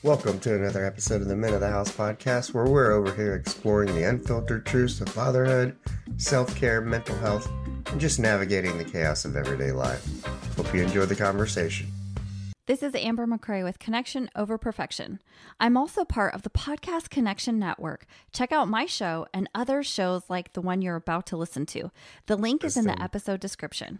Welcome to another episode of the Men of the House podcast, where we're over here exploring the unfiltered truths of fatherhood, self-care, mental health, and just navigating the chaos of everyday life. Hope you enjoy the conversation. This is Amber McCrae with Connection Over Perfection. I'm also part of the Podcast Connection Network. Check out my show and other shows like the one you're about to listen to. The link is in the episode description.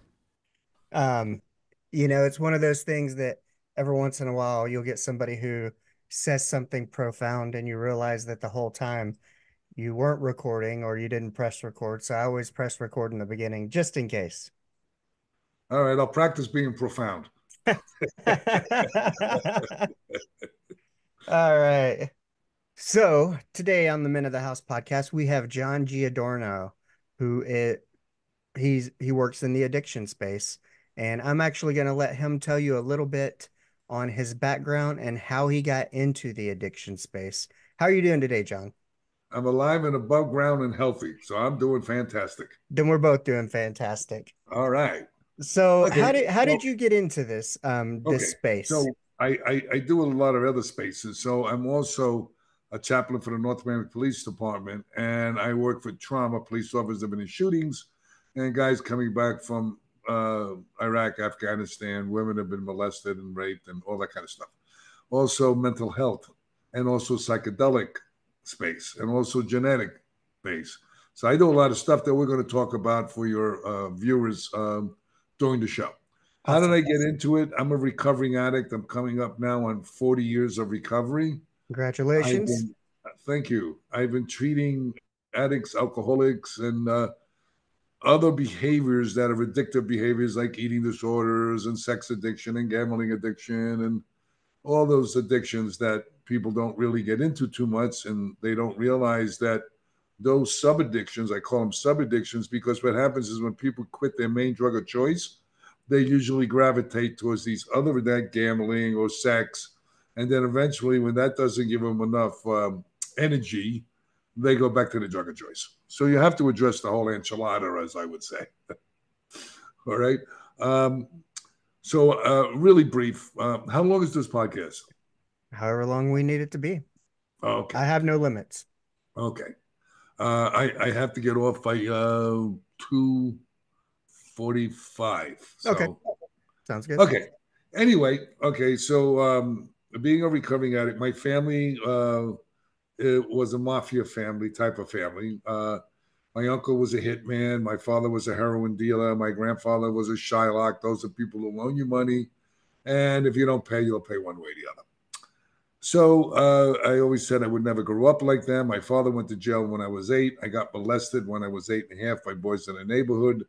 It's one of those things that every once in a while you'll get somebody who says something profound and you realize that the whole time you weren't recording or you didn't press record. So I always press record in the beginning just in case. All right, I'll practice being profound. All right. So today on the Men of the House podcast, we have John Giordano, he works in the addiction space. And I'm actually going to let him tell you a little bit on his background and how he got into the addiction space. How are you doing today, John? I'm alive and above ground and healthy, so I'm doing fantastic. Then we're both doing fantastic. All right. So okay. How did you get into this this space? So I do a lot of other spaces. So I'm also a chaplain for the North Miami Police Department, and I work for trauma. Police officers have been in shootings, and guys coming back from Iraq, Afghanistan, women have been molested and raped and all that kind of stuff. Also mental health, and also psychedelic space, and also genetic base. So I do a lot of stuff that we're going to talk about for your viewers during the show. How did I get into it? I'm a recovering addict. I'm coming up now on 40 years of recovery. Congratulations. Thank you. I've been treating addicts, alcoholics, and other behaviors that are addictive behaviors like eating disorders and sex addiction and gambling addiction and all those addictions that people don't really get into too much, and they don't realize that those sub-addictions, I call them sub-addictions, because what happens is when people quit their main drug of choice, they usually gravitate towards these other than gambling or sex. And then eventually when that doesn't give them enough energy, they go back to the drug of choice. So you have to address the whole enchilada, as I would say. All right. So really brief. How long is this podcast? However long we need it to be. Okay. I have no limits. Okay. I have to get off by 2:45. So. Okay. Sounds good. Okay. Anyway, okay. So being a recovering addict, my family it was a mafia family type of family. My uncle was a hitman. My father was a heroin dealer. My grandfather was a Shylock. Those are people who loan you money. And if you don't pay, you'll pay one way or the other. So I always said I would never grow up like them. My father went to jail when I was 8. I got molested when I was 8.5 by boys in the neighborhood.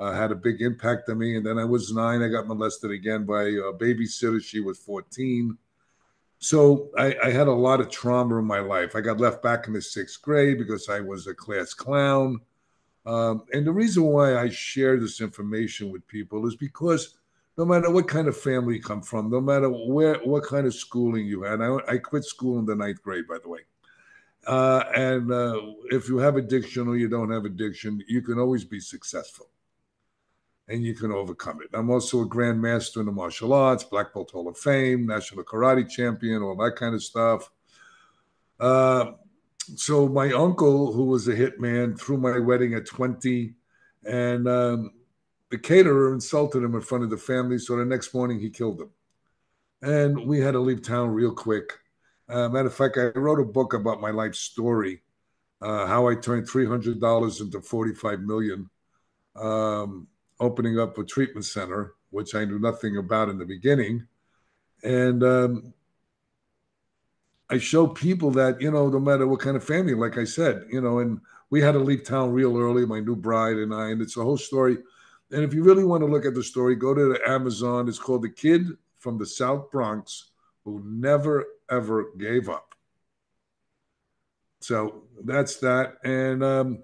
Had a big impact on me. And then I was 9. I got molested again by a babysitter. She was 14. So I had a lot of trauma in my life. I got left back in the 6th grade because I was a class clown. And the reason why I share this information with people is because no matter what kind of family you come from, no matter what kind of schooling you had, I quit school in the 9th grade, by the way. And if you have addiction or you don't have addiction, you can always be successful. And you can overcome it. I'm also a grand master in the martial arts, Black Belt Hall of Fame, national karate champion, all that kind of stuff. So my uncle, who was a hitman, threw my wedding at 20, and the caterer insulted him in front of the family. So the next morning he killed him. And we had to leave town real quick. Matter of fact, I wrote a book about my life story, how I turned $300 into $45 million. Opening up a treatment center, which I knew nothing about in the beginning. And I show people that, no matter what kind of family, like I said, and we had to leave town real early, my new bride and I, and it's a whole story. And if you really want to look at the story, go to the Amazon. It's called The Kid from the South Bronx Who Never, Ever Gave Up. So that's that. And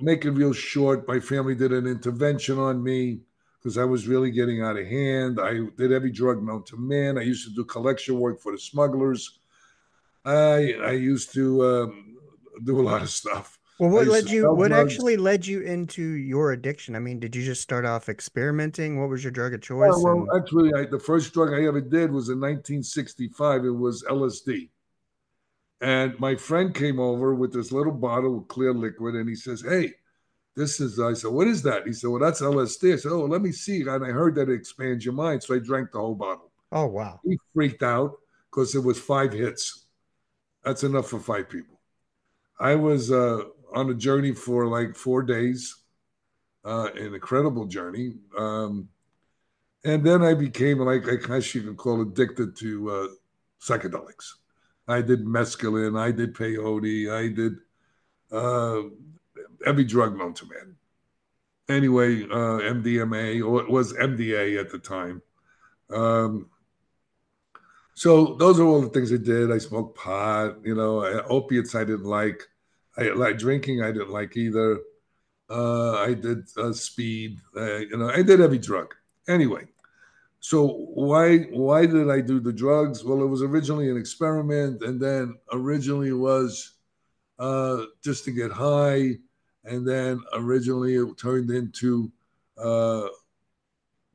make it real short, my family did an intervention on me because I was really getting out of hand. I did every drug known to man. I used to do collection work for the smugglers. I used to do a lot of stuff. Well, I used to sell what drugs. actually led you into your addiction? I mean, did you just start off experimenting? What was your drug of Yeah, choice? well, And actually, the first drug I ever did was in 1965. It was LSD. And my friend came over with this little bottle of clear liquid, and he says, "Hey, this is." I said, "What is that?" He said, "Well, that's LSD." I said, "Oh, let me see." And I heard that it expands your mind, so I drank the whole bottle. oh wow. He freaked out because it was 5 hits. That's enough for 5 people. I was on a journey for like 4 days, an incredible journey. And then I became, like, I guess you can call addicted to psychedelics. I did mescaline, I did peyote, I did uh, every drug known to man. Anyway, MDMA, or it was MDA at the time. Um, so those are all the things I did. I smoked pot, opiates I didn't like. I like drinking, I didn't like either. I did speed, I did every drug. Anyway, so why did I do the drugs? Well, it was originally an experiment, and then originally was just to get high, and then originally it turned into uh,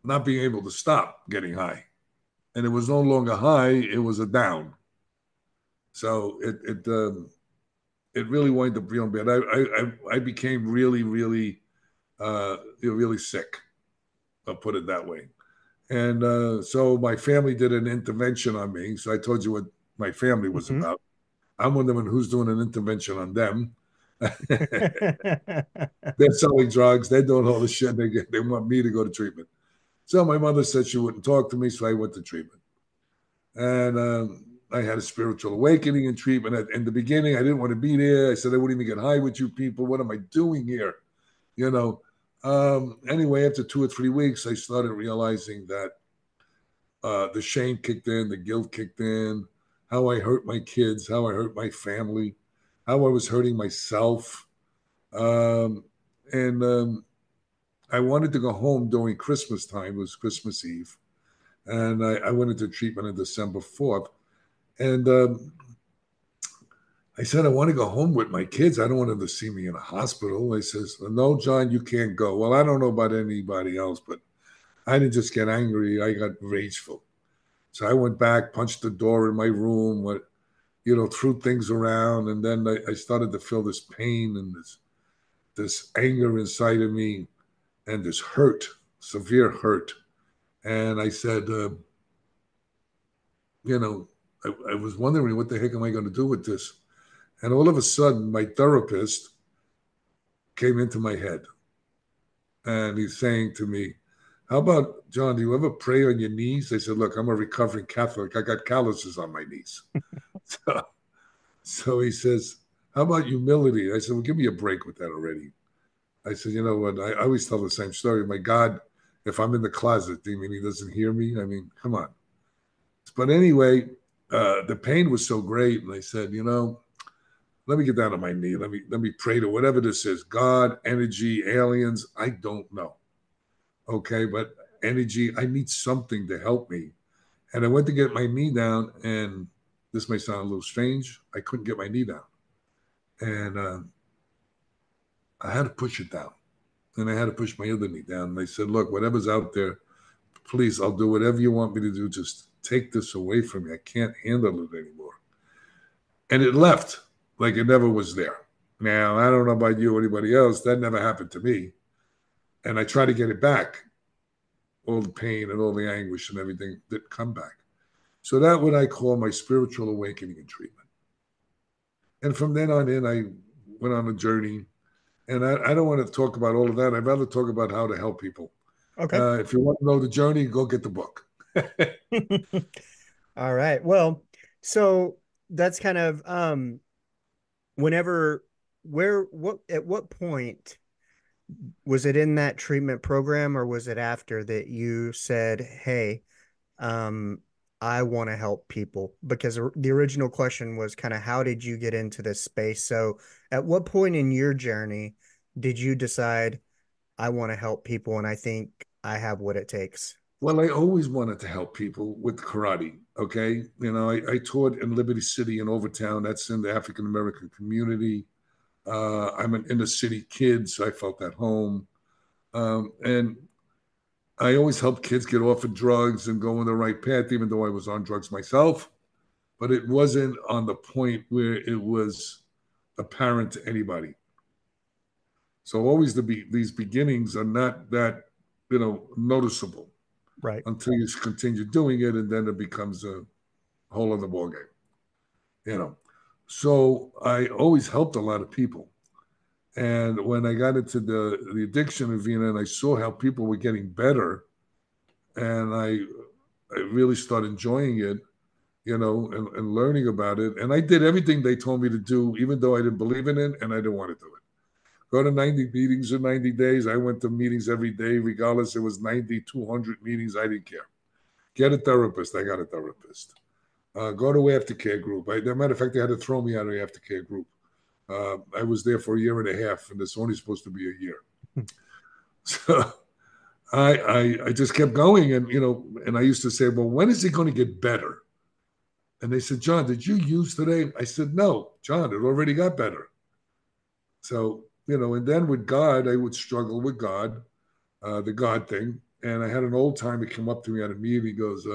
not being able to stop getting high, and it was no longer high; it was a down. So it really wound up feeling bad. I became really really sick. I'll put it that way. And so my family did an intervention on me. So I told you what my family was Hmm. about. I'm wondering who's doing an intervention on them. They're selling drugs. They're doing all the shit. They want me to go to treatment. So my mother said she wouldn't talk to me, so I went to treatment. And I had a spiritual awakening in treatment. In the beginning, I didn't want to be there. I said, I wouldn't even get high with you people. What am I doing here? You know. Anyway, after 2 or 3 weeks, I started realizing that the shame kicked in, the guilt kicked in, how I hurt my kids, how I hurt my family, how I was hurting myself. Um, and I wanted to go home during Christmas time. It was Christmas Eve. And I went into treatment on December 4th. And I said, I want to go home with my kids. I don't want them to see me in a hospital. They says, no, John, you can't go. Well, I don't know about anybody else, but I didn't just get angry. I got rageful. So I went back, punched the door in my room, threw things around, and then I started to feel this pain and this anger inside of me, and this hurt, severe hurt. And I said, you know, I was wondering what the heck am I going to do with this? And all of a sudden, my therapist came into my head, and he's saying to me, "How about, John? Do you ever pray on your knees?" I said, "Look, I'm a recovering Catholic. I got calluses on my knees." So So he says, how about humility? I said, well, give me a break with that already. I said, you know what? I always tell the same story. My God, if I'm in the closet, do you mean he doesn't hear me? I mean, come on. But anyway, the pain was so great. And I said, let me get down on my knee. Let me pray to whatever this is, God, energy, aliens. I don't know. Okay. But energy, I need something to help me. And I went to get my knee down, and this may sound a little strange. I couldn't get my knee down. And I had to push it down, and I had to push my other knee down. And they said, look, whatever's out there, please, I'll do whatever you want me to do. Just take this away from me. I can't handle it anymore. And it left like it never was there. Now, I don't know about you or anybody else. That never happened to me. And I tried to get it back. All the pain and all the anguish and everything that come back. So that what I call my spiritual awakening and treatment. And from then on in, I went on a journey. And I don't want to talk about all of that. I'd rather talk about how to help people. Okay. If you want to know the journey, go get the book. All right. Well, so that's kind of whenever what at what point was it in that treatment program, or was it after that you said, "Hey, um I want to help people?" Because the original question was kind of how did you get into this space? So, at what point in your journey did you decide I want to help people and I think I have what it takes? Well, I always wanted to help people with karate. Okay. I taught in Liberty City in Overtown. That's in the African American community. I'm an inner city kid, so I felt at home. And I always helped kids get off of drugs and go on the right path, even though I was on drugs myself. But it wasn't on the point where it was apparent to anybody. So always these beginnings are not that, noticeable Right. until you continue doing it, and then it becomes a whole other ballgame. You know, so I always helped a lot of people. And when I got into the addiction arena and I saw how people were getting better, and I really started enjoying it, and learning about it. And I did everything they told me to do, even though I didn't believe in it and I didn't want to do it. Go to 90 meetings in 90 days. I went to meetings every day, regardless. It was 90, 200 meetings. I didn't care. Get a therapist. I got a therapist. Go to aftercare group. As a matter of fact, they had to throw me out of the aftercare group. I was there for a year and a half, and it's only supposed to be a year. So I just kept going, and I used to say, well, when is it going to get better? And they said, John, did you use today? I said, no, John, it already got better. So, and then with God, I would struggle with God, the God thing. And I had an old timer come up to me at a meeting. He goes,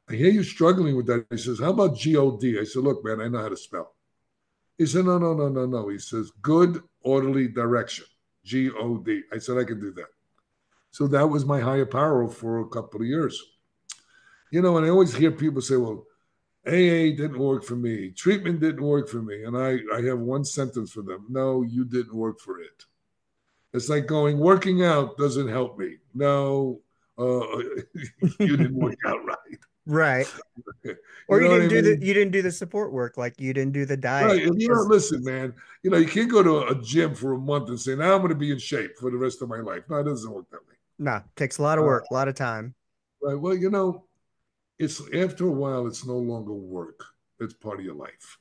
I hear you struggling with that. He says, how about G-O-D? I said, look, man, I know how to spell. He said, no, no, no, no, no. He says, good orderly direction, G-O-D. I said, I can do that. So that was my higher power for a couple of years. And I always hear people say, well, AA didn't work for me. Treatment didn't work for me. And I have one sentence for them. No, you didn't work for it. It's like going, working out doesn't help me. No, you didn't work out right. Right. You Or know what I mean? you didn't do the support work, like you didn't do the Right. diet. And Because listen, man, you can't go to a gym for a month and say, now I'm going to be in shape for the rest of my life. No, it doesn't work that way. no, takes a lot of Uh, work, a lot of time. right. Well, it's after a while, it's no longer work. It's part of your life.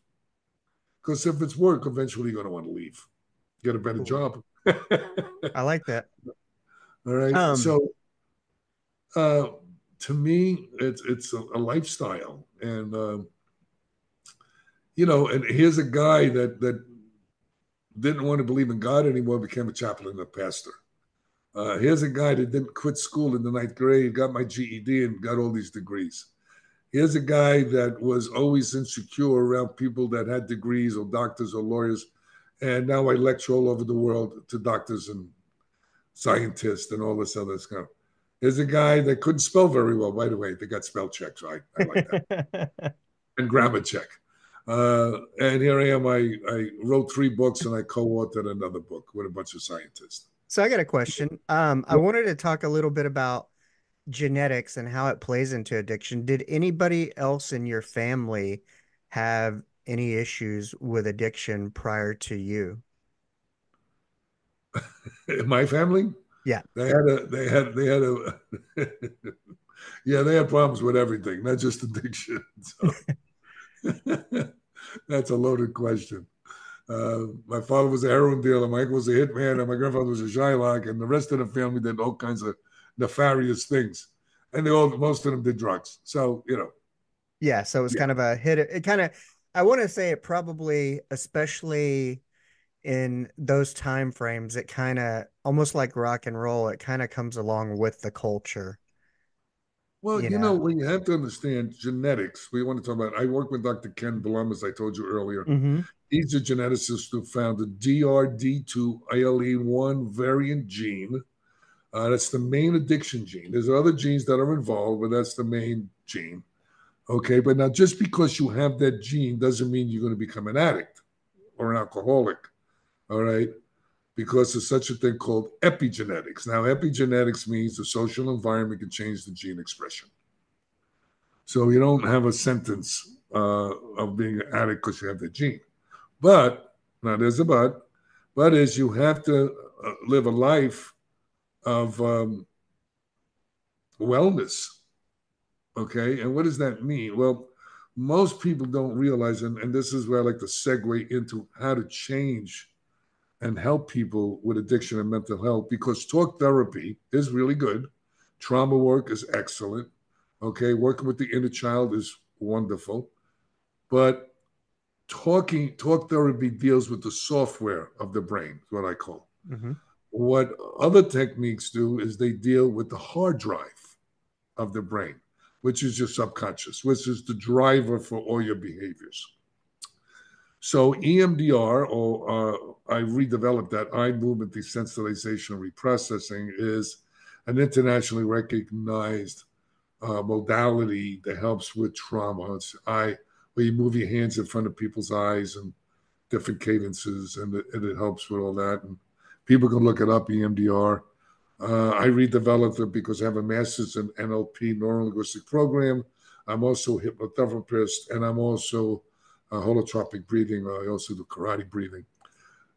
Because if it's work, eventually you're going to want to leave, get a better Ooh, job. I like that. All right. Um, So uh, to me, it's a lifestyle, and and here's a guy that didn't want to believe in God anymore, became a chaplain and a pastor. Here's a guy that didn't quit school in the ninth grade, got my GED, and got all these degrees. Here's a guy that was always insecure around people that had degrees or doctors or lawyers, and now I lecture all over the world to doctors and scientists and all this other stuff. There's a guy that couldn't spell very well, by the way. They got spell checks. I like that. And grammar check. And here I am. I wrote 3 books and I co-authored another book with a bunch of scientists. so I got a question. I wanted to talk a little bit about genetics and how it plays into addiction. Did anybody else in your family have any issues with addiction prior to you? In my family, Yeah. they had a yeah, they had problems with everything, not just addiction. So that's a loaded question. My father was a heroin dealer, my uncle was a hitman, and my grandfather was a Shylock, and the rest of the family did all kinds of nefarious things. And most of them did drugs. So, Yeah, so it was yeah. kind of a hit. It kind of, I want to say it probably, especially in those time frames, it kind of almost like rock and roll. It kind of comes along with the culture, Well, you know. when you have to understand genetics, we want to talk about. I work with Dr. Ken Blum, as I told you earlier. Hmm. He's a geneticist who found the DRD2-ALE1 variant gene. That's the main addiction gene. There's other genes that are involved, but that's the main gene. Okay, but now just because you have that gene doesn't mean you're going to become an addict or an alcoholic. All right, because there's such a thing called epigenetics. Now, epigenetics means the social environment can change the gene expression. So you don't have a sentence of being an addict because you have the gene. But now there's a but is you have to live a life of wellness. Okay, and what does that mean? Well, most people don't realize, and this is where I like to segue into how to change and help people with addiction and mental health, because talk therapy is really good. Trauma work is excellent. Okay, working with the inner child is wonderful. But talk therapy deals with the software of the brain, what I call. Mm-hmm. What other techniques do is they deal with the hard drive of the brain, which is your subconscious, which is the driver for all your behaviors. So EMDR, or I redeveloped that, eye movement desensitization and reprocessing, is an internationally recognized modality that helps with trauma. It's where you move your hands in front of people's eyes and different cadences, and it helps with all that. And people can look it up, EMDR. I redeveloped it because I have a master's in NLP, neuro-linguistic program. I'm also a hypnotherapist, and I'm also holotropic breathing. I also do karate breathing.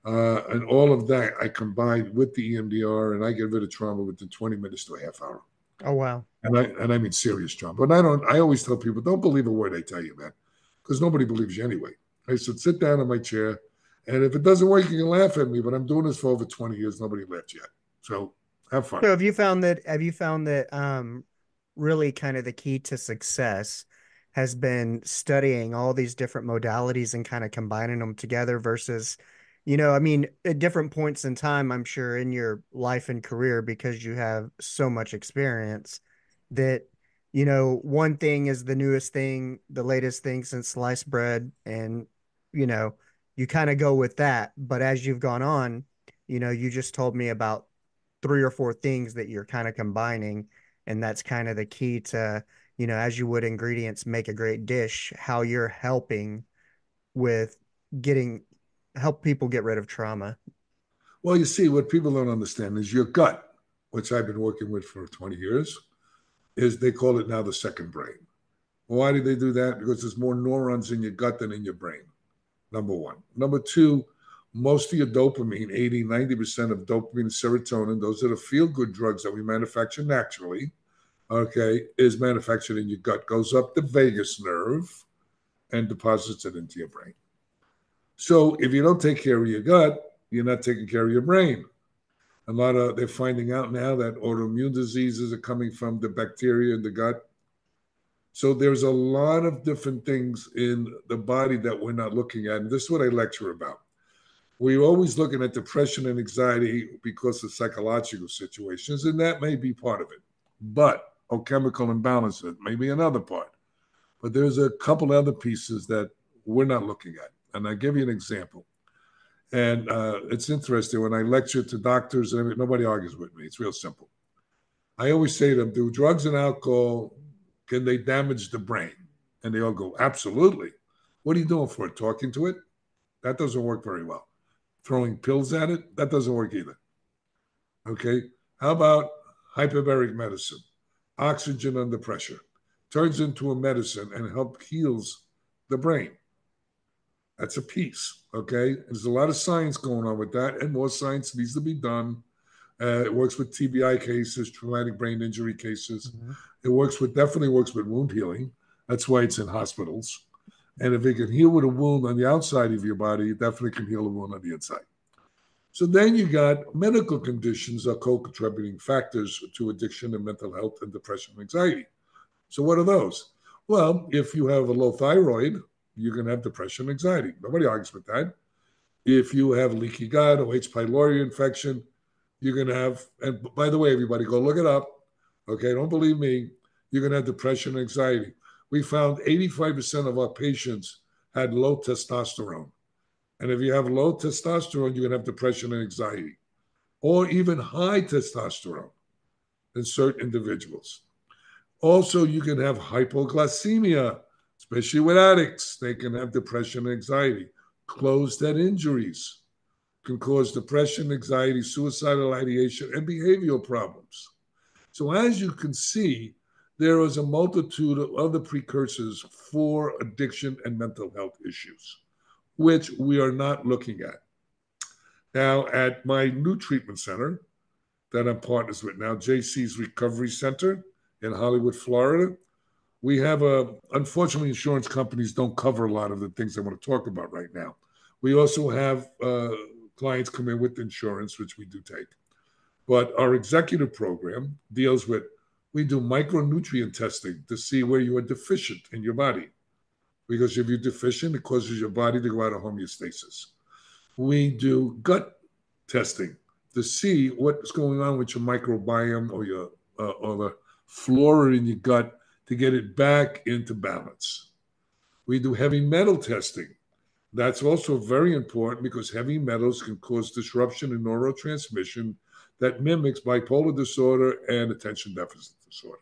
And all of that I combine with the EMDR, and I get rid of trauma within 20 minutes to a half hour. Oh, wow. And I mean serious trauma. But I always tell people, don't believe a word I tell you, man, because nobody believes you anyway. I said, sit down in my chair, and if it doesn't work, you can laugh at me, but I'm doing this for over 20 years. Nobody laughed yet. So have fun. So have you found that really kind of the key to success has been studying all these different modalities and kind of combining them together versus, I mean, at different points in time, I'm sure in your life and career, because you have so much experience that, one thing is the newest thing, the latest thing since sliced bread, and, you know, you kind of go with that. But as you've gone on, you just told me about three or four things that you're kind of combining, and that's kind of the key to, as you would ingredients make a great dish, how you're helping with getting help people get rid of trauma. Well, you see, what people don't understand is your gut, which I've been working with for 20 years, is they call it now the second brain. Why do they do that? Because there's more neurons in your gut than in your brain. Number one. Number two, most of your dopamine, 80, 90% of dopamine and serotonin, those are the feel good drugs that we manufacture naturally, okay, is manufactured in your gut, goes up the vagus nerve and deposits it into your brain. So if you don't take care of your gut, you're not taking care of your brain. They're finding out now that autoimmune diseases are coming from the bacteria in the gut. So there's a lot of different things in the body that we're not looking at. And this is what I lecture about. We're always looking at depression and anxiety because of psychological situations, and that may be part of it. But chemical imbalance may be another part. But there's a couple other pieces that we're not looking at. And I'll give you an example. And it's interesting. When I lecture to doctors, nobody argues with me. It's real simple. I always say to them, do drugs and alcohol, can they damage the brain? And they all go, absolutely. What are you doing for it? Talking to it? That doesn't work very well. Throwing pills at it? That doesn't work either. Okay. How about hyperbaric medicine? Oxygen under pressure. Turns into a medicine and heals the brain. That's a piece. Okay. There's a lot of science going on with that, and more science needs to be done. It works with TBI cases, traumatic brain injury cases. Mm-hmm. It definitely works with wound healing. That's why it's in hospitals. And if it can heal with a wound on the outside of your body, it definitely can heal a wound on the inside. So then you got medical conditions are co-contributing factors to addiction and mental health and depression and anxiety. So what are those? Well, if you have a low thyroid, you can have depression and anxiety. Nobody argues with that. If you have leaky gut or H. pylori infection, you're going to have, and by the way, everybody, go look it up. Okay, don't believe me. You're going to have depression and anxiety. We found 85% of our patients had low testosterone. And if you have low testosterone, you're going to have depression and anxiety, or even high testosterone in certain individuals. Also, you can have hypoglycemia, especially with addicts. They can have depression and anxiety. Closed head injuries can cause depression, anxiety, suicidal ideation, and behavioral problems. So as you can see, there is a multitude of other precursors for addiction and mental health issues, which we are not looking at. Now, at my new treatment center that I'm partners with now, JC's Recovery Center in Hollywood, Florida, we have unfortunately, insurance companies don't cover a lot of the things I want to talk about right now. We also have clients come in with insurance, which we do take. But our executive program we do micronutrient testing to see where you are deficient in your body. because if you're deficient, it causes your body to go out of homeostasis. We do gut testing to see what's going on with your microbiome or the flora in your gut to get it back into balance. We do heavy metal testing. That's also very important because heavy metals can cause disruption in neurotransmission that mimics bipolar disorder and attention deficit disorder.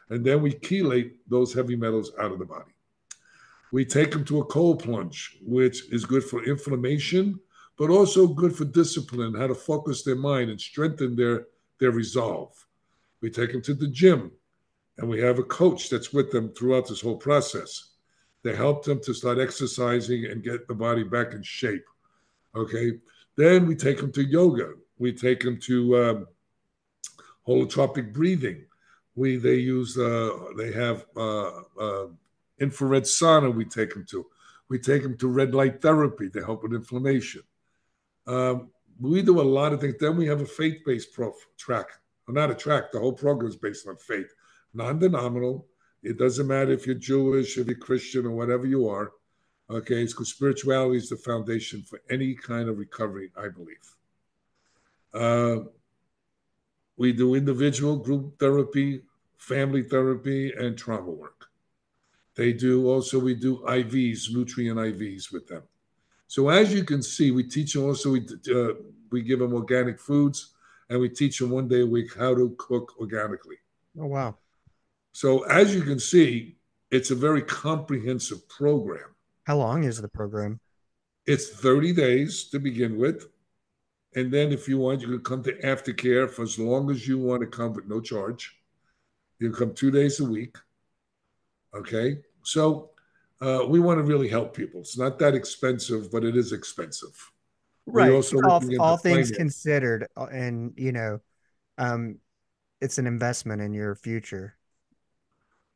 And then we chelate those heavy metals out of the body. We take them to a cold plunge, which is good for inflammation, but also good for discipline, how to focus their mind and strengthen their resolve. We take them to the gym, and we have a coach that's with them throughout this whole process. They help them to start exercising and get the body back in shape. Okay. Then we take them to yoga. We take them to holotropic breathing. They have infrared sauna. We take them to. We take them to red light therapy to help with inflammation. We do a lot of things. Then we have a faith-based track. Well, not a track. The whole program is based on faith, non-denominational. It doesn't matter if you're Jewish, if you're Christian, or whatever you are. Okay, it's because spirituality is the foundation for any kind of recovery, I believe. We do individual, group therapy, family therapy, and trauma work. We do IVs, nutrient IVs with them. So as you can see, we teach them also, we give them organic foods, and we teach them 1 day a week how to cook organically. Oh, wow. So as you can see, it's a very comprehensive program. How long is the program? It's 30 days to begin with. And then if you want, you can come to aftercare for as long as you want to come with no charge. You can come 2 days a week. Okay. So we want to really help people. It's not that expensive, but it is expensive. Right. We also All things considered, and it's an investment in your future.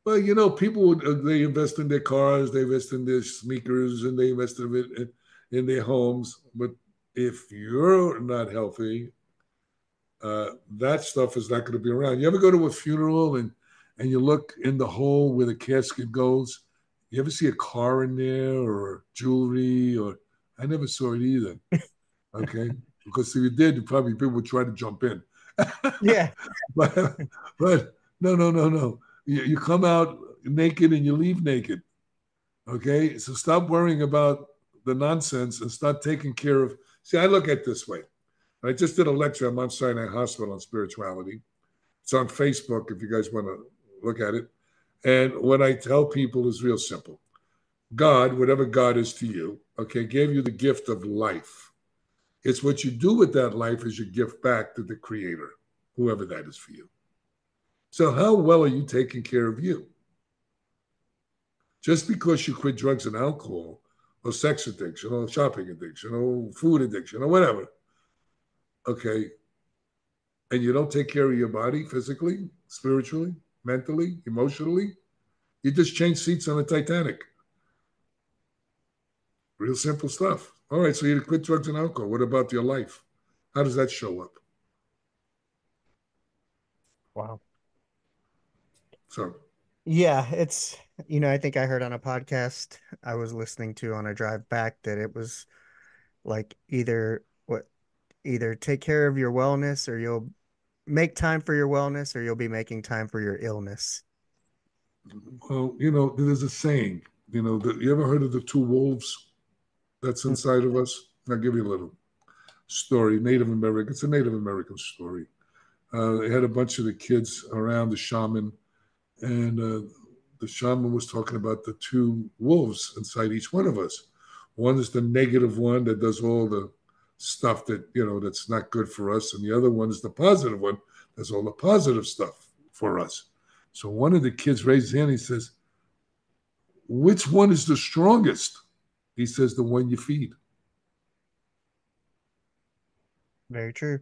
Well, people they invest in their cars, they invest in their sneakers, and they invest in their homes. But if you're not healthy, that stuff is not going to be around. You ever go to a funeral and you look in the hole where the casket goes? You ever see a car in there or jewelry? Or I never saw it either. Okay, because if you did, probably people would try to jump in. Yeah. but no. You come out naked and you leave naked. Okay, so stop worrying about the nonsense and start taking care of. See, I look at it this way. I just did a lecture at Mount Sinai Hospital on spirituality. It's on Facebook if you guys want to look at it. And what I tell people is real simple. God, whatever God is to you, okay, gave you the gift of life. It's what you do with that life is your gift back to the Creator, whoever that is for you. So how well are you taking care of you? Just because you quit drugs and alcohol or sex addiction or shopping addiction or food addiction or whatever, okay, and you don't take care of your body physically, spiritually, mentally, emotionally, you just change seats on the Titanic. Real simple stuff. All right, so you quit drugs and alcohol. What about your life? How does that show up? Wow. So, yeah, it's, I think I heard on a podcast I was listening to on a drive back that it was like either take care of your wellness or you'll make time for your wellness or you'll be making time for your illness. well, there's a saying, you ever heard of the two wolves that's inside of us? I'll give you a little story. Native American, it's a Native American story. They had a bunch of the kids around the shaman, and the shaman was talking about the two wolves inside each one of us. One is the negative one that does all the stuff that's not good for us, and the other one is the positive one that's all the positive stuff for us. So one of the kids raised his hand. He says, "Which one is the strongest?" He says, "The one you feed." Very true.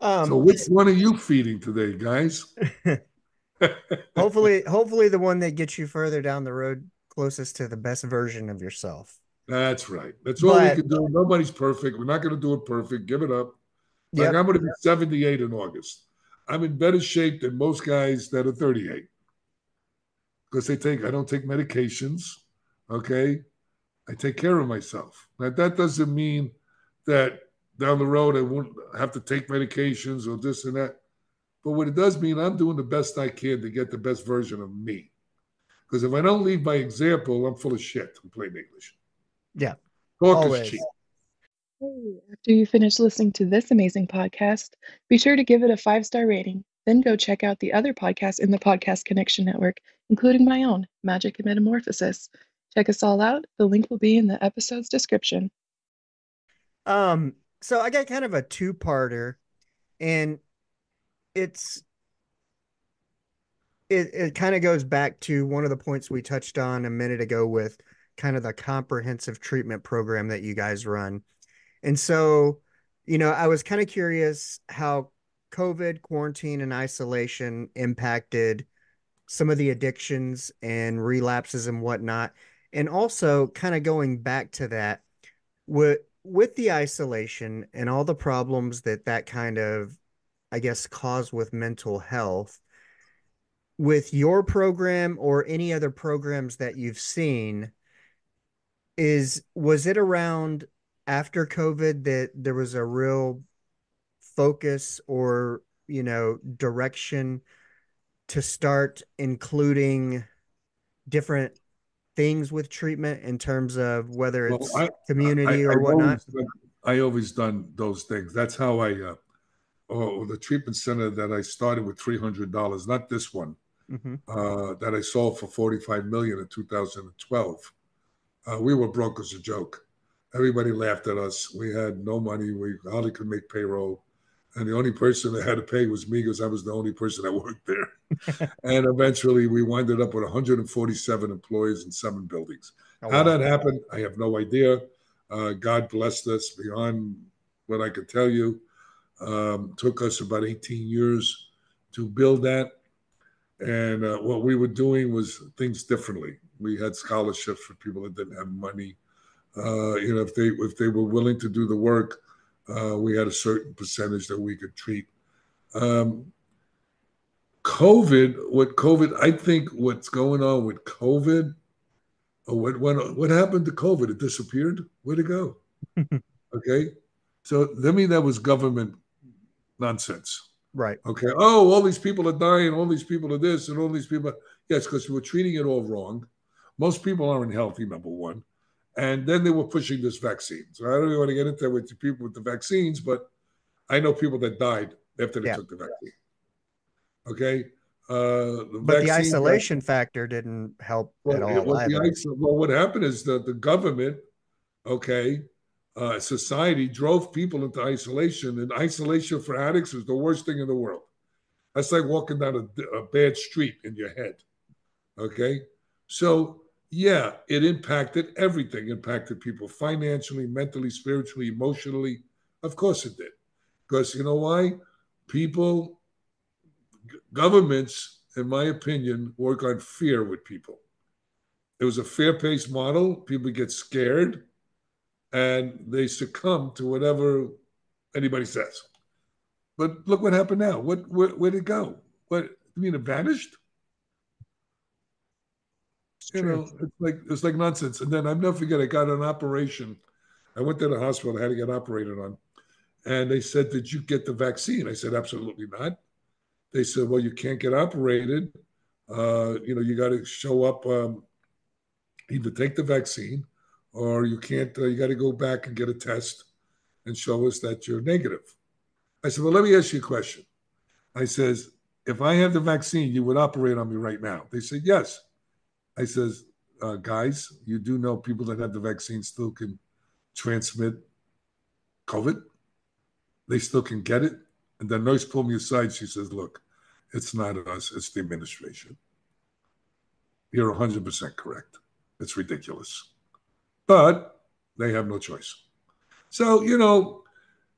So which one are you feeding today, guys? hopefully the one that gets you further down the road closest to the best version of yourself. That's right. That's all we But can do. Nobody's perfect. We're not going to do it perfect. Give it up. Like yep, I'm going to be 78 in August. I'm in better shape than most guys that are 38. because I don't take medications. Okay. I take care of myself. Now, that doesn't mean that down the road I won't have to take medications or this and that. But what it does mean, I'm doing the best I can to get the best version of me. Because if I don't lead by example, I'm full of shit. I'm plain English. Yeah, Talk is cheap. always. Hey, after you finish listening to this amazing podcast, be sure to give it a 5-star rating. Then go check out the other podcasts in the Podcast Connection Network, including my own, Magic and Metamorphosis. Check us all out. The link will be in the episode's description. So I got kind of a two-parter, and it's it kind of goes back to one of the points we touched on a minute ago with kind of the comprehensive treatment program that you guys run. And so, I was kind of curious how COVID, quarantine, and isolation impacted some of the addictions and relapses and whatnot. And also, kind of going back to that, with the isolation and all the problems that kind of, I guess, caused with mental health, with your program or any other programs that you've seen, was it around after COVID that there was a real focus or, direction to start including different things with treatment in terms of whether Well, it's community or whatnot? I always done those things. That's how the treatment center that I started with $300, not this one, Mm-hmm. that I sold for 45 million in 2012. We were broke as a joke. Everybody laughed at us. We had no money. We hardly could make payroll. And the only person that had to pay was me because I was the only person that worked there. And eventually we winded up with 147 employees in 7 buildings. Oh, How wow. that happened, I have no idea. God blessed us beyond what I could tell you. Took us about 18 years to build that. And what we were doing was things differently. We had scholarships for people that didn't have money. If they were willing to do the work, we had a certain percentage that we could treat. Um, I think what's going on with COVID, what happened to COVID? It disappeared. Where'd it go? Okay, so to me that was government nonsense. Right. Okay. Oh, all these people are dying. All these people are this, and all these people. Yes, because we were treating it all wrong. Most people aren't healthy. Number one, and then they were pushing this vaccine. So I don't even want to get into that with the people with the vaccines, but I know people that died after they Yeah. took the vaccine. Okay. The But the vaccine. isolation factor didn't help at all either. What happened is that the government, okay, society drove people into isolation, and isolation for addicts is the worst thing in the world. That's like walking down a bad street in your head. Okay. So, yeah, it impacted everything. It impacted people financially, mentally, spiritually, emotionally. Of course it did. Because you know why? People, governments, in my opinion, work on fear with people. It was a fear-based model. People get scared and they succumb to whatever anybody says. But look what happened now. Where'd it go? What, you mean it vanished? It's true. It's like nonsense. And then I'll never forget, I got an operation. I went to the hospital, I had to get operated on. And they said, "Did you get the vaccine?" I said, "Absolutely not." They said, "Well, you can't get operated. You got to show up, either take the vaccine or you can't, you got to go back and get a test and show us that you're negative." I said, "Well, let me ask you a question." I says, "If I have the vaccine, you would operate on me right now?" They said, "Yes." I says, "Guys, you do know people that have the vaccine still can transmit COVID. They still can get it." And the nurse pulled me aside. She says, "Look, it's not us, it's the administration. You're 100% correct. It's ridiculous. But they have no choice." So,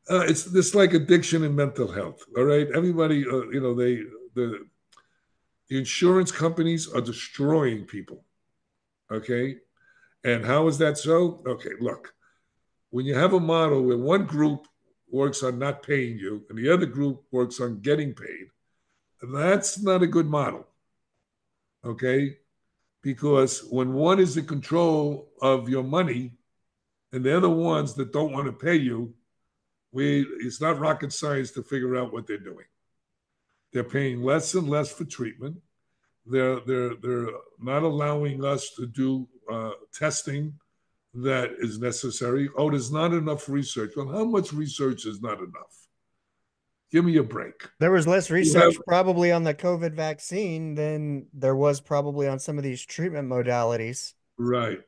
it's this like addiction and mental health. All right. Everybody, the insurance companies are destroying people. Okay. And how is that so? Okay. Look, when you have a model where one group works on not paying you and the other group works on getting paid, that's not a good model. Okay. because when one is in control of your money and they're the ones that don't want to pay you, it's not rocket science to figure out what they're doing. They're paying less and less for treatment. They're not allowing us to do testing that is necessary. Oh, there's not enough research. Well, how much research is not enough? Give me a break. There was less You have, research probably on the COVID vaccine than there was probably on some of these treatment modalities. right.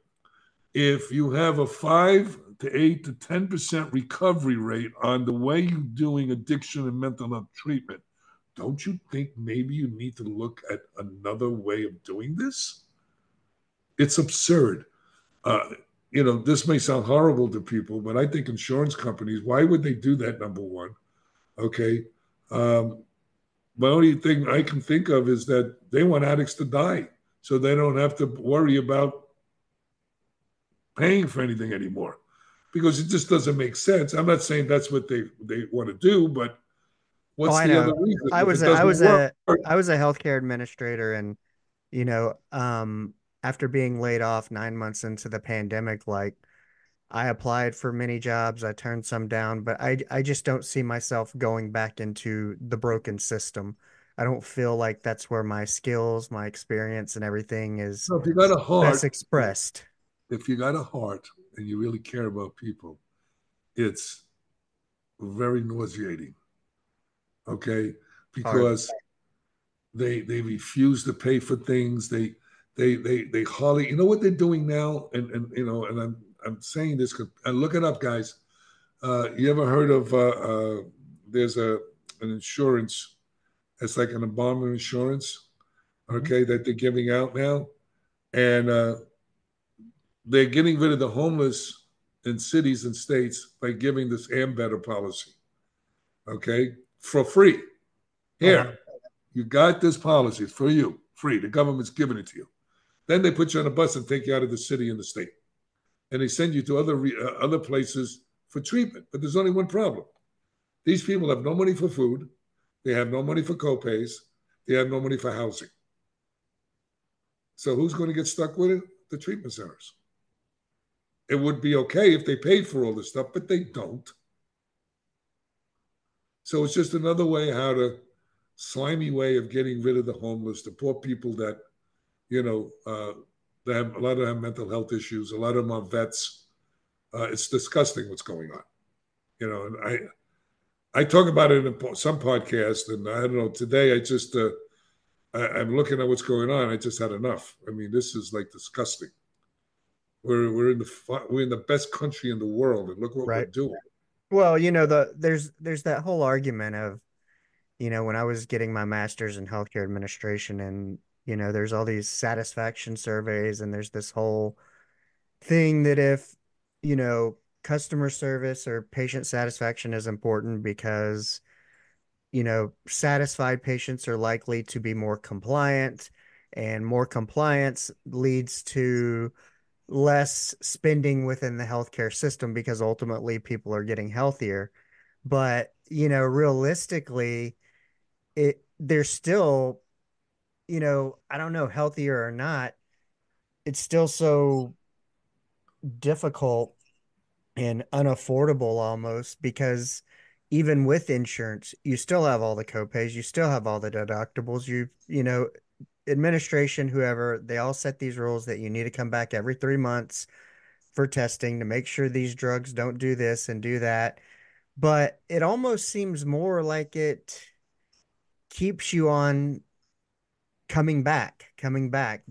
If you have a 5 to 8 to 10% recovery rate on the way you're doing addiction and mental health treatment, don't you think maybe you need to look at another way of doing this? It's absurd. Uh, this may sound horrible to people, but I think insurance companies, why would they do that? Number one, okay. My only thing I can think of is that they want addicts to die, so they don't have to worry about paying for anything anymore, because it just doesn't make sense. I'm not saying that's what they want to do, but Oh, what's I the other know. reason I if was it a, I doesn't was work? a I was a healthcare administrator, and you know, after being laid off 9 months into the pandemic, like I applied for many jobs, I turned some down, but I just don't see myself going back into the broken system. I don't feel like that's where my skills, my experience, and everything is So if you got a best heart, expressed. if you got a heart and you really care about people, it's very nauseating. Okay, Hard. because they refuse to pay for things. They hardly. You know what they're doing now, and I'm saying this because, and look it up, guys. You ever heard of there's an insurance? It's like an Obama insurance, Mhm. okay, that they're giving out now, and they're getting rid of the homeless in cities and states by giving this Better policy, okay, for free. Oh, wow. Here, you got this policy. It's for you, free. The government's giving it to you. Then they put you on a bus and take you out of the city and the state, and they send you to other places for treatment. But there's only one problem: these people have no money for food, they have no money for copays, they have no money for housing. So who's going to get stuck with it? The treatment centers. It would be okay if they paid for all this stuff, but they don't. So it's just another way how to slimy way of getting rid of the homeless, the poor people that you know they have a lot of them have mental health issues. A lot of them are vets. It's disgusting what's going on. And I talk about it in some podcast, and I don't know. Today, I'm looking at what's going on. I just had enough. I mean, this is like disgusting. We're in the best country in the world, and look what we're Right. doing. Well, there's that whole argument of, when I was getting my master's in healthcare administration, and there's all these satisfaction surveys, and there's this whole thing that if, you know, customer service or patient satisfaction is important because, satisfied patients are likely to be more compliant, and more compliance leads to less spending within the healthcare system because ultimately people are getting healthier. But, realistically, there's still, I don't know, healthier or not, it's still so difficult and unaffordable almost because even with insurance, you still have all the copays, you still have all the deductibles, administration, whoever, they all set these rules that you need to come back every 3 months for testing to make sure these drugs don't do this and do that. But it almost seems more like it keeps you on coming back,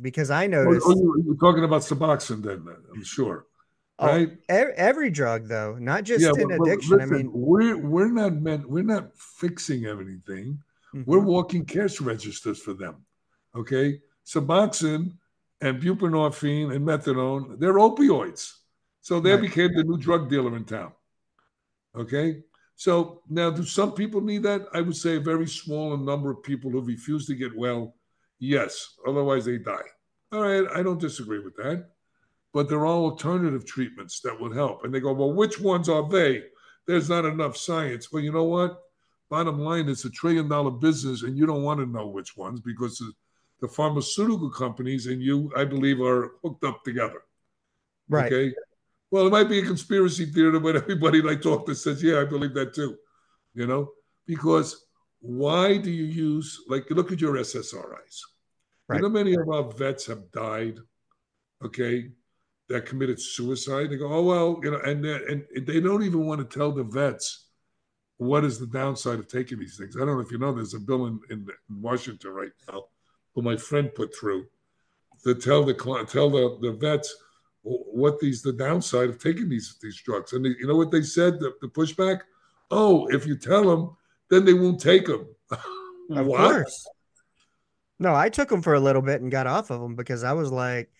because I Oh, noticed, you're talking about Suboxone, then I'm sure, oh, right? every drug though, not Yeah, just in but addiction. I listen, mean, we're not fixing everything. We're mhm, walking cash registers for them. Okay, Suboxone and buprenorphine and methadone, they're opioids, so they right, became the new drug dealer in town. Okay, so now do some people need that? I would say a very small number of people who refuse to get well. Yes, otherwise they die. All right, I don't disagree with that, but there are alternative treatments that would help. And they go, well, which ones are they? There's not enough science. Well, you know what? Bottom line, it's $1 trillion business, and you don't want to know which ones because the pharmaceutical companies and you, I believe, are hooked up together. Right. Okay. Well, it might be a conspiracy theory, but everybody I talk to says, yeah, I believe that too. You know, because why do you use, like, look at your SSRIs? You Right. know, many of our vets have died, okay, that committed suicide. They go, oh, well, and they don't even want to tell the vets what is the downside of taking these things. I don't know if you know, there's a bill in Washington right now who my friend put through to tell the vets what the downside of taking these drugs. And you know what they said? The pushback. Oh, if you tell them, then they won't take them. Of What? course. No, I took them for a little bit and got off of them because I was like,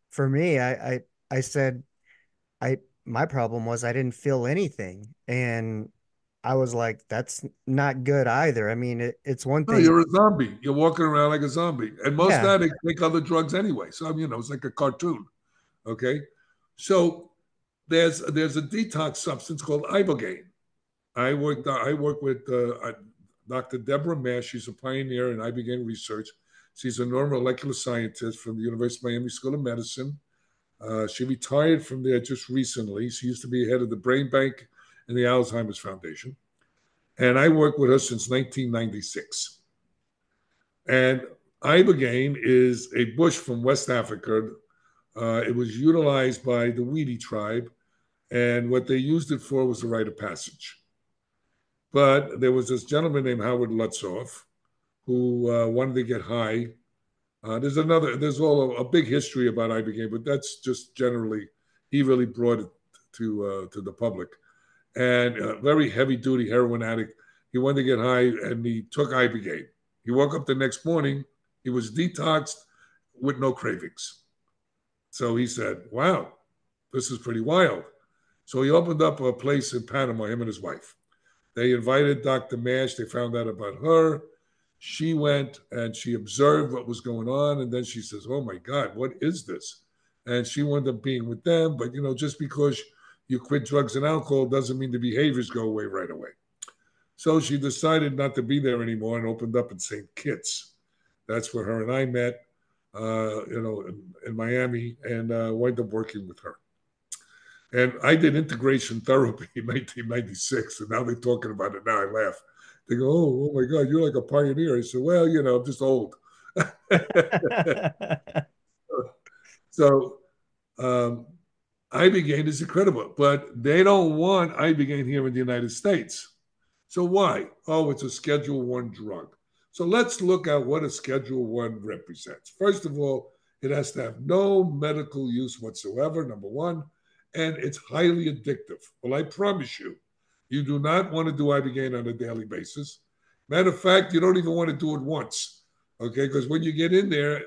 for me, I said I my problem was I didn't feel anything, and I was like, that's not good either. I mean, it's one No, thing. you're a zombie. You're walking around like a zombie, and most Yeah. addicts take other drugs anyway. So it's like a cartoon. Okay, so there's a detox substance called ibogaine. I work with Dr. Deborah Mash. She's a pioneer in ibogaine research. She's a neuromolecular scientist from the University of Miami School of Medicine. She retired from there just recently. She used to be head of the Brain Bank and the Alzheimer's Foundation. And I worked with her since 1996. And ibogaine is a bush from West Africa. It was utilized by the Weedy tribe, and what they used it for was a rite of passage. But there was this gentleman named Howard Lutzoff who wanted to get high. There's all a big history about ibogaine, but that's just generally, he really brought it to the public. And a very heavy duty heroin addict. He wanted to get high and he took ibogaine. He woke up the next morning, he was detoxed with no cravings. So he said, wow, this is pretty wild. So he opened up a place in Panama, him and his wife. They invited Dr. Mash. They found out about her. She went and she observed what was going on. And then she says, oh my God, what is this? And she wound up being with them. But, just because you quit drugs and alcohol doesn't mean the behaviors go away right away. So she decided not to be there anymore and opened up in St. Kitts. That's where her and I met, in Miami, and wound up working with her. And I did integration therapy in 1996, and now they're talking about it. Now I laugh. They go, oh my God, you're like a pioneer. I said, well, I'm just old. So um, Ibogaine is incredible, but they don't want Ibogaine here in the United States. So why? Oh, it's a Schedule One drug. So let's look at what a Schedule One represents. First of all, it has to have no medical use whatsoever, number one, and it's highly addictive. Well, I promise you, you do not want to do Ibogaine on a daily basis. Matter of fact, you don't even want to do it once, okay? Because when you get in there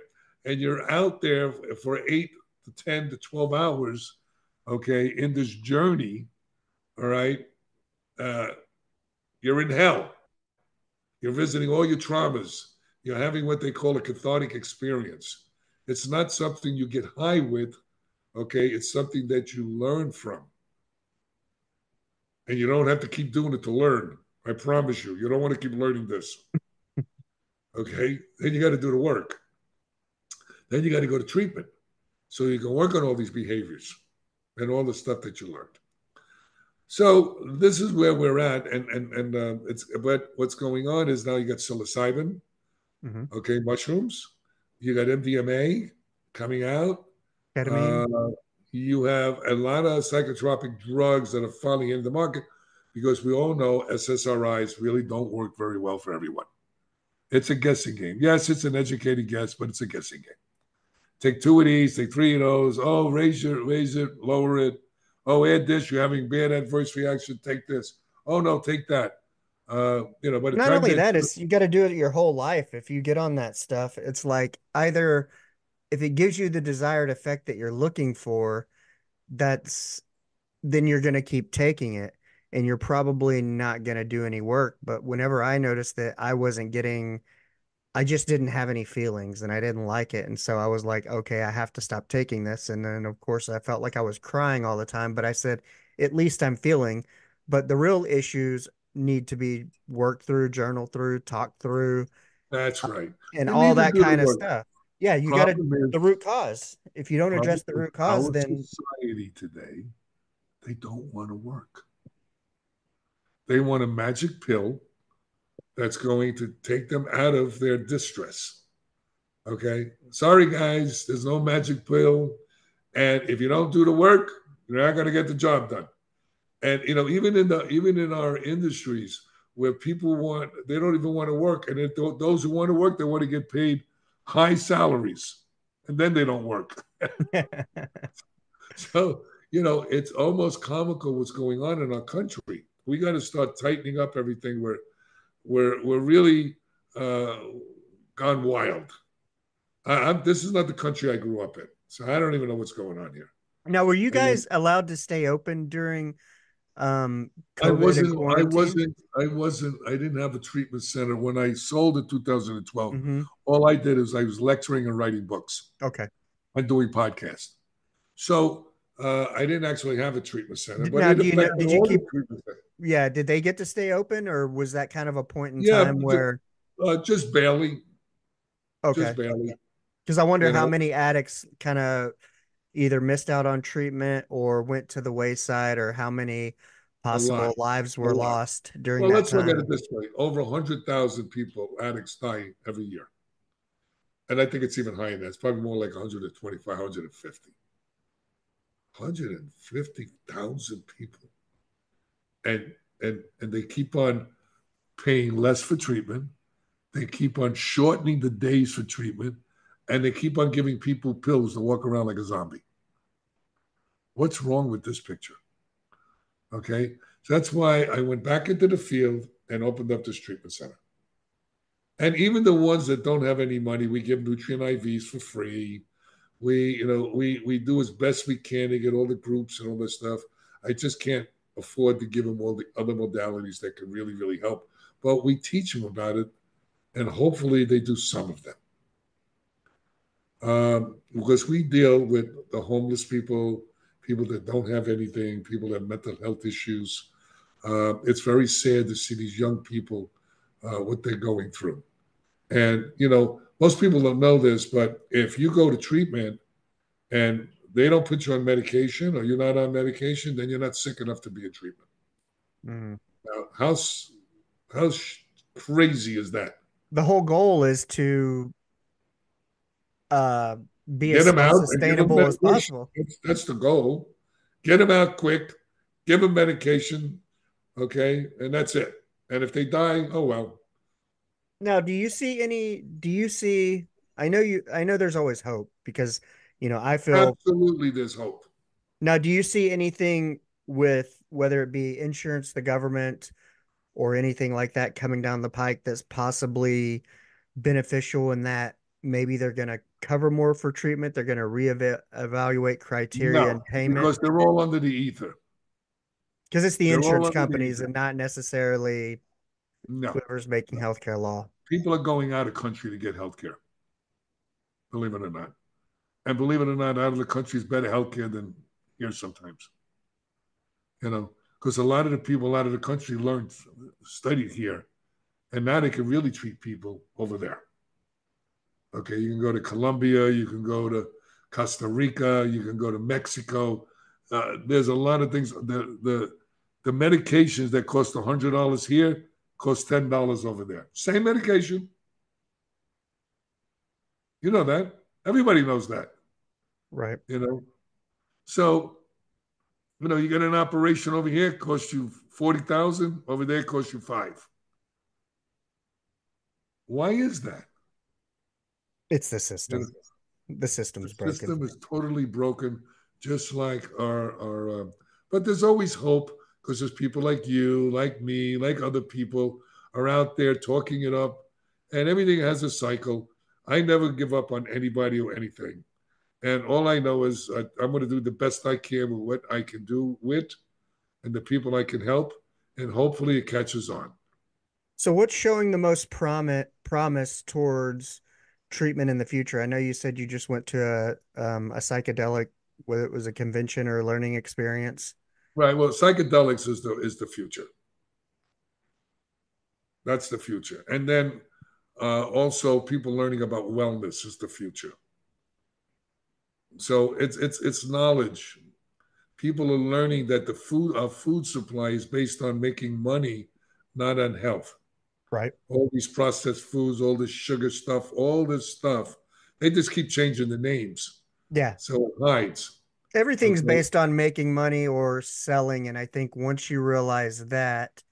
and you're out there for 8 to 10 to 12 hours, okay, in this journey, all right, uh, you're in hell. You're visiting all your traumas. You're having what they call a cathartic experience. It's not something you get high with, okay? It's something that you learn from. And you don't have to keep doing it to learn. I promise you. You don't want to keep learning this, okay? Then you got to do the work. Then you got to go to treatment so you can work on all these behaviors and all the stuff that you learned. So this is where we're at, and it's but what's going on is now you got psilocybin, Hmm. okay, mushrooms, you got MDMA coming out, Ketamine. uh, you have a lot of psychotropic drugs that are finally in the market because we all know SSRIs really don't work very well for everyone. It's a guessing game. Yes, it's an educated guess, but it's a guessing game. Take two of these, take three of those. Oh, raise it, lower it. Oh, add this. You're having bad adverse reaction. Take this. Oh no, take that. By the Not time only that that, it's you got to do it your whole life. If you get on that stuff, it's like either if it gives you the desired effect that you're looking for, that's then you're going to keep taking it and you're probably not going to do any work. But whenever I noticed that I wasn't getting, I just didn't have any feelings and I didn't like it. And so I was like, okay, I have to stop taking this. And then, of course, I felt like I was crying all the time, but I said, at least I'm feeling. But the real issues need to be worked through, journal through, talked through. That's right. and They all need to that do the kind of work. stuff. Yeah, you got to Problem the is, root cause. If you don't problem address the is root cause, our then society today, they don't want to work. They want a magic pill that's going to take them out of their distress. Okay. Sorry, guys, there's no magic pill. And if you don't do the work, you're not going to get the job done. And even in our industries where people they don't even want to work, and if those who want to work, they want to get paid high salaries, and then they don't work. So it's almost comical what's going on in our country. We got to start tightening up everything. We're really uh, gone wild. This is not the country I grew up in, so I don't even know what's going on here. now were you I mean, guys allowed to stay open during I COVID and wasn't, I quarantine? wasn't, I wasn't, I didn't have a treatment center. When I sold in 2012, Mm-hmm. all I did is I was lecturing and writing books Okay. and doing podcasts. So I didn't actually have a treatment center, but Now, it do you know, affected did you all the keep, treatment centers. yeah, did they get to stay open or was that kind of a point in Yeah, time where, just barely, okay. just barely, Because I wonder you how know, many addicts kind of either missed out on treatment or went to the wayside or how many a lot, possible lives a were lot. lost during Well, that let's look at it time. this way. Over 100,000 people, addicts die every year. And I think it's even higher than that. It's probably more like 125, 150. 150,000 people. And they keep on paying less for treatment. They keep on shortening the days for treatment. And they keep on giving people pills to walk around like a zombie. What's wrong with this picture? Okay. So that's why I went back into the field and opened up this treatment center. And even the ones that don't have any money, we give nutrient IVs for free. We do as best we can to get all the groups and all this stuff. I just can't afford to give them all the other modalities that can really, really help. But we teach them about it, and hopefully they do some of them. Because we deal with the homeless people, people that don't have anything, people that have mental health issues. It's very sad to see these young people, what they're going through. And, most people don't know this, but if you go to treatment and they don't put you on medication or you're not on medication, then you're not sick enough to be in treatment. Mhm. Now, how crazy is that? The whole goal is to uh, be Get as them out and give them self-sustainable as medication. possible. That's the goal. Get them out quick, give them medication, okay, and that's it. And if they die, oh well. Now, do you see, I know there's always hope because, I feel, Absolutely, there's hope. now, do you see anything with whether it be insurance, the government, or anything like that coming down the pike that's possibly beneficial in that maybe they're going to cover more for treatment, they're going to reevaluate criteria No, and payment because they're all under the ether. because it's the They're all insurance under the companies ether. and not necessarily No, whoever's making no. healthcare law. People are going out of country to get health care, believe it or not. And believe it or not, out of the country is better health care than here sometimes. Because a lot of the people out of the country studied here, and now they can really treat people over there. Okay, you can go to Colombia, you can go to Costa Rica, you can go to Mexico. There's a lot of things. The medications that cost $100 here cost $10 over there. Same medication. You know that. Everybody knows that. Right. You know. So you get an operation over here, costs you 40,000. Over there, costs you 5. Why is that? It's the You know, system. The the system's broken. system is totally broken, just like our. But there's always hope because there's people like you, like me, like other people are out there talking it up, and everything has a cycle. I never give up on anybody or anything, and all I know is I'm going to do the best I can with what I can do with, and the people I can help, and hopefully it catches on. So what's showing the most promise towards treatment in the future? I know you said you just went to a psychedelic, whether it was a convention or a learning experience. Right. Well, psychedelics is the future. That's the future. And then Also, people learning about wellness is the future. So it's knowledge. People are learning that our food supply is based on making money, not on health. Right. All these processed foods, all this sugar stuff, all this stuff, they just keep changing the names. Yeah. So it hides. Everything's Okay. based on making money or selling. And I think once you realize that,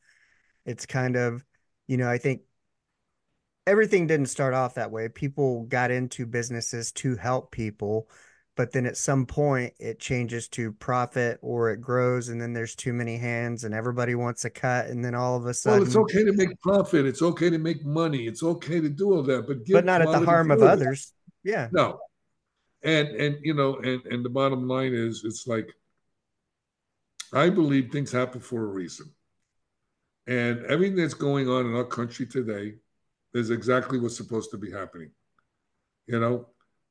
it's kind of, I think everything didn't start off that way. People got into businesses to help people, but then at some point it changes to profit or it grows and then there's too many hands and everybody wants a cut. And then all of a Well, it's sudden, okay to make profit. It's okay to make money. It's okay to do all that, but but give not at the quality harm of food. others. Yeah. No. And the bottom line is it's like I believe things happen for a reason. And everything that's going on in our country today is exactly what's supposed to be happening. You know,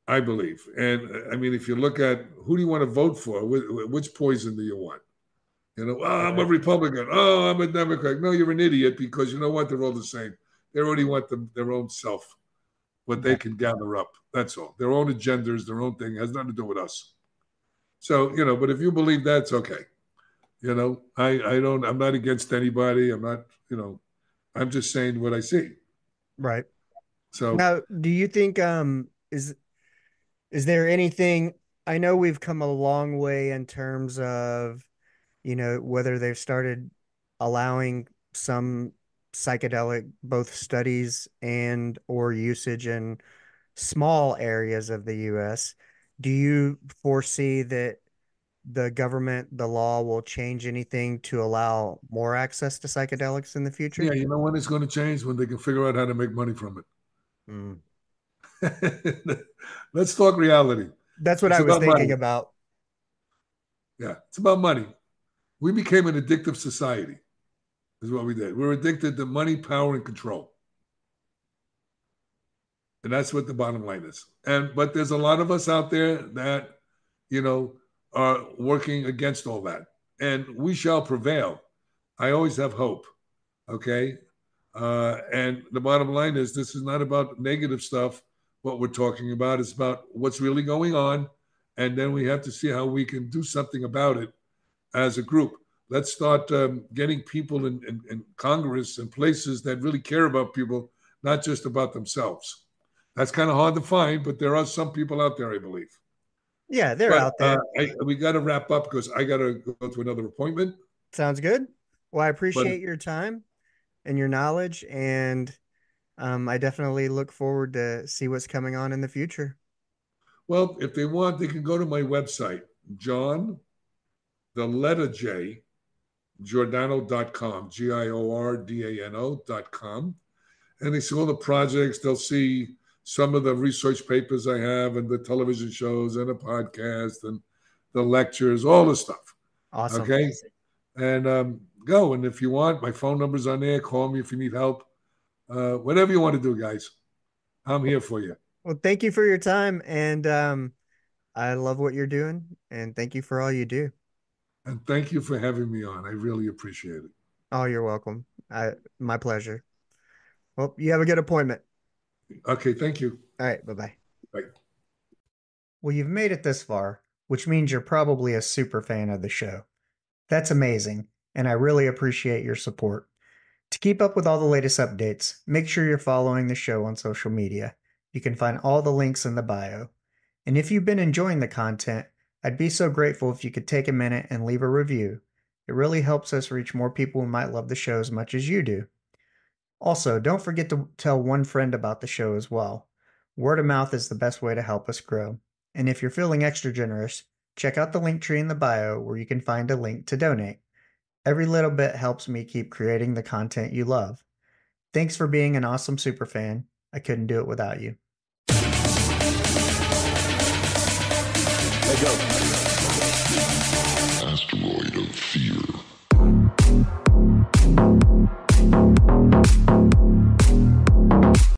I believe. And I mean, if you look at who do you want to vote for? Which poison do you want? Oh, I'm a Right. Republican. Oh, I'm a Democrat. No, you're an idiot because you know what? They're all the same. They already want their own self, what they Yeah. can gather up. That's all. Their own agendas, their own thing has nothing to do with us. So, but if you believe that's okay. I'm not against anybody. I'm not, I'm just saying what I see. Right. So, Now, do you think is there anything, I know we've come a long way in terms of, whether they've started allowing some psychedelic both studies and or usage in small areas of the US. Do you foresee that the government, the law will change anything to allow more access to psychedelics in the yeah, future? you know when it's going to change? When they can figure out how to make money from Mm. it. Let's talk reality. That's what It's I was about money. thinking about. Yeah, it's about money. We became an addictive society, is what we did. We're addicted to money, power, and control. And that's what the bottom line is. But there's a lot of us out there that, are working against all that. And we shall prevail. I always have hope. Okay. And the bottom line is this is not about negative stuff, what we're talking about. It's about what's really going on. And then we have to see how we can do something about it as a group. Let's start getting people in Congress and places that really care about people, not just about themselves. That's kind of hard to find, but there are some people out there, I believe. Yeah, they're But out there. we got to wrap up because I got to go to another appointment. Sounds good. Well, I But appreciate your time and your knowledge, and I definitely look forward to see what's coming on in the future. well, if they want, they can go to my website, John, the letter J, Giordano.com, Giordano.com. And they see all the projects. They'll see some of the research papers I have and the television shows and the podcast and the lectures, all the stuff. Awesome. Okay. And go. And if you want, my phone number's on there. Call me if you need help. Whatever you want to do, guys. I'm here for you. Well, thank you for your time, and I love what you're doing, and thank you for all you do. And thank you for having me on. I really appreciate it. Oh, you're welcome. My pleasure. Well, you have a good appointment. Okay. Thank you. All right. Bye-bye. Bye. Well, you've made it this far, which means you're probably a super fan of the show. That's amazing, and I really appreciate your support. To keep up with all the latest updates, make sure you're following the show on social media. You can find all the links in the bio. And if you've been enjoying the content, I'd be so grateful if you could take a minute and leave a review. It really helps us reach more people who might love the show as much as you do. Also, don't forget to tell one friend about the show as well. Word of mouth is the best way to help us grow. And if you're feeling extra generous, check out the link tree in the bio where you can find a link to donate. Every little bit helps me keep creating the content you love. Thanks for being an awesome superfan. I couldn't do it without you. Let's go. Asteroid of fear.